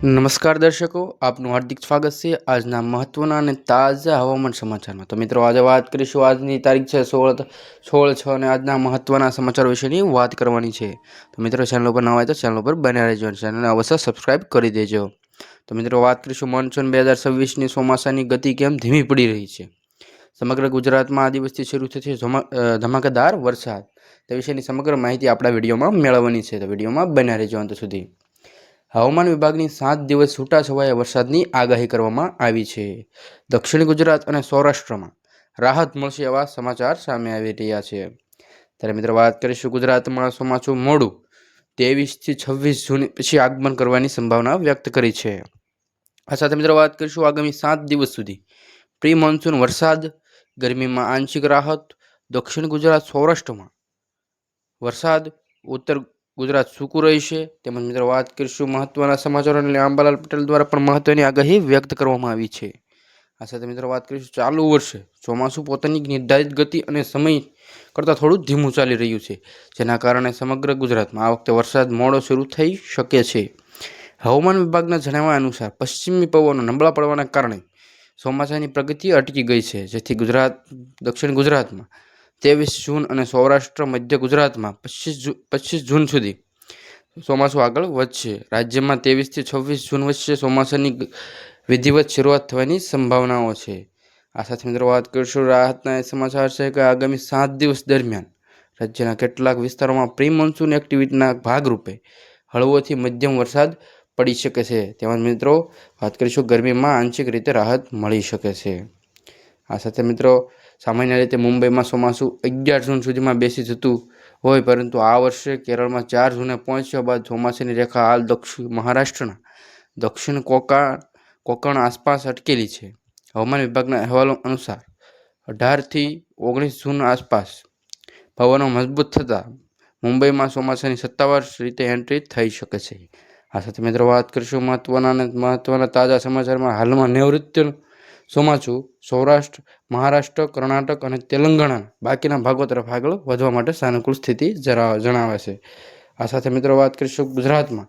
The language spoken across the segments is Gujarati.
નમસ્કાર દર્શકો, આપનું હાર્દિક સ્વાગત છે આજના મહત્વના અને તાજા હવામાન સમાચારમાં। તો મિત્રો, આજે વાત કરીશું, આજની તારીખ છે 16/6 અને આજના મહત્વના સમાચાર વિશેની વાત કરવાની છે। તો મિત્રો, ચેનલ પર નવા હોય તો ચેનલ પર બન્યા રહેજો અને ચેનલને અવશ્ય સબસ્ક્રાઇબ કરી દેજો। તો મિત્રો, વાત કરીશું મોન્સૂન 2026ની ચોમાસાની ગતિ કેમ ધીમી પડી રહી છે। સમગ્ર ગુજરાતમાં આ દિવસથી શરૂ થશે ધમાકેદાર વરસાદ તે વિશેની સમગ્ર માહિતી આપણા વિડીયોમાં મેળવવાની છે। તો વિડીયોમાં બન્યા રહેજો અંત સુધી। હવામાન વિભાગની 7 દિવસ છૂટાછવાયા વરસાદની આગાહી કરવામાં આવી છે। દક્ષિણ ગુજરાત અને સૌરાષ્ટ્રમાં રાહત મળશે એવા સમાચાર સામે આવી રહ્યા છે। ત્યારે મિત્રો, વાત કરીશું ગુજરાતમાં ચોમાસું મોડું 23 થી 26 જૂન પછી આગમન કરવાની સંભાવના વ્યક્ત કરી છે। આ સાથે મિત્રો, વાત કરીશું આગામી 7 દિવસ સુધી પ્રી મોન્સૂન વરસાદ, ગરમીમાં આંશિક રાહત, દક્ષિણ ગુજરાત સૌરાષ્ટ્રમાં વરસાદ, ઉત્તર ગુજરાત સૂકું રહેશે। તેમજ મિત્રો, વાત કરીશું મહત્વના સમાચારો અને અંબાલાલ પટેલ દ્વારા પણ મહત્વની આગાહી વ્યક્ત કરવામાં આવી છે। આ સાથે મિત્રો, વાત કરીશું ચાલુ વર્ષે ચોમાસું પોતાની નિર્ધારિત ગતિ અને સમય કરતાં થોડું ધીમું ચાલી રહ્યું છે, જેના કારણે સમગ્ર ગુજરાતમાં આ વખતે વરસાદ મોડો શરૂ થઈ શકે છે। હવામાન વિભાગના જણાવ્યા અનુસાર પશ્ચિમી પવનો નબળા પડવાના કારણે ચોમાસાની પ્રગતિ અટકી ગઈ છે, જેથી દક્ષિણ ગુજરાતમાં 23 જૂન અને સૌરાષ્ટ્ર મધ્ય ગુજરાતમાં 25 જૂન સુધી ચોમાસું આગળ વધશે। રાજ્યમાં 23 થી 26 જૂન વચ્ચે ચોમાસાની વિધિવત શરૂઆત થવાની સંભાવનાઓ છે। આ સાથે મિત્રો, વાત કરીશું રાહતના સમાચાર છે કે આગામી 7 દિવસ દરમિયાન રાજ્યના કેટલાક વિસ્તારોમાં પ્રી મોન્સૂન એક્ટિવિટીના ભાગરૂપે હળવોથી મધ્યમ વરસાદ પડી શકે છે। તેમજ મિત્રો, વાત કરીશું ગરમીમાં આંશિક રીતે રાહત મળી શકે છે। આ સાથે મિત્રો, સામાન્ય રીતે મુંબઈમાં ચોમાસું 11 જૂન સુધીમાં બેસી જતું હોય, પરંતુ આ વર્ષે કેરળમાં 4 જૂને પહોંચ્યા બાદ ચોમાસાની રેખા હાલ મહારાષ્ટ્રના દક્ષિણ કોંકણ આસપાસ અટકેલી છે। હવામાન વિભાગના અહેવાલો અનુસાર 18 થી 19 જૂન આસપાસ પવનો મજબૂત થતાં મુંબઈમાં ચોમાસાની સત્તાવાર રીતે એન્ટ્રી થઈ શકે છે। આ સાથે મિત્રો, વાત કરીશું મહત્વના તાજા સમાચારમાં હાલમાં નૈઋત્યનું ચોમાસું સૌરાષ્ટ્ર, મહારાષ્ટ્ર, કર્ણાટક અને તેલંગાણાના બાકીના ભાગો તરફ આગળ વધવા માટે સાનુકૂળ સ્થિતિ જણાવે છે। આ સાથે મિત્રો, વાત કરીશું ગુજરાતમાં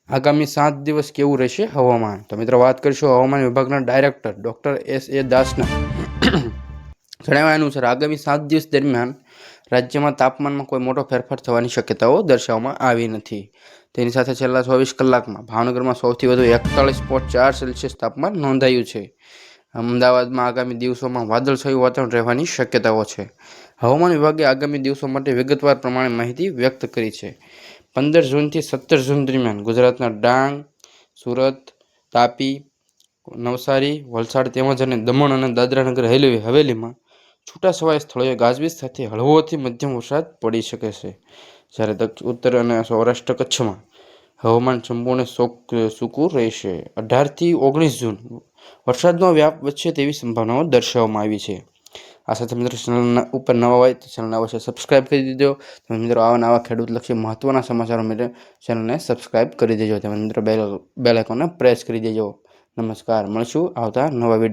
આગામી 7 દિવસ કેવું રહેશે હવામાન। તો મિત્રો, વાત કરીશું હવામાન વિભાગના ડાયરેક્ટર ડૉક્ટર S.A. દાસના જણાવ્યા અનુસાર આગામી 7 દિવસ દરમિયાન રાજ્યમાં તાપમાનમાં કોઈ મોટો ફેરફાર થવાની શક્યતાઓ દર્શાવવામાં આવી નથી। તેની સાથે છેલ્લા 24 કલાકમાં ભાવનગરમાં સૌથી વધુ 41.4 સેલ્સિયસ તાપમાન નોંધાયું છે। અમદાવાદમાં આગામી દિવસોમાં વાદળછાયું વાતાવરણ રહેવાની શક્યતાઓ છે। હવામાન વિભાગે આગામી દિવસો માટે વિગતવાર પ્રમાણે માહિતી વ્યક્ત કરી છે। 15 જૂનથી 17 જૂન દરમિયાન ગુજરાતના ડાંગ, સુરત, તાપી, નવસારી, વલસાડ તેમજ દમણ અને દાદરાનગર હવેલીમાં છૂટાછવાયા સ્થળોએ ગાજવીજ સાથે હળવોથી મધ્યમ વરસાદ પડી શકે છે। જ્યારે ઉત્તર અને સૌરાષ્ટ્ર કચ્છમાં હવામાન સંપૂર્ણ સૂકું રહેશે। 18 થી 19 જૂન વરસાદનો વ્યાપ વધશે તેવી સંભાવનાઓ દર્શાવવામાં આવી છે। આ સાથે મિત્રો, ચેનલ ઉપર નવા હોય તો ચેનલને અવશ્ય સબસ્ક્રાઇબ કરી દેજો। તેમજ મિત્રો, આવા ખેડૂતલક્ષી મહત્વના સમાચારો માટે ચેનલને સબસ્ક્રાઇબ કરી દેજો। તેમજ મિત્રો, બેલ આઇકોનને પ્રેસ કરી દેજો। નમસ્કાર, મળશું આવતા નવા વિડીયો।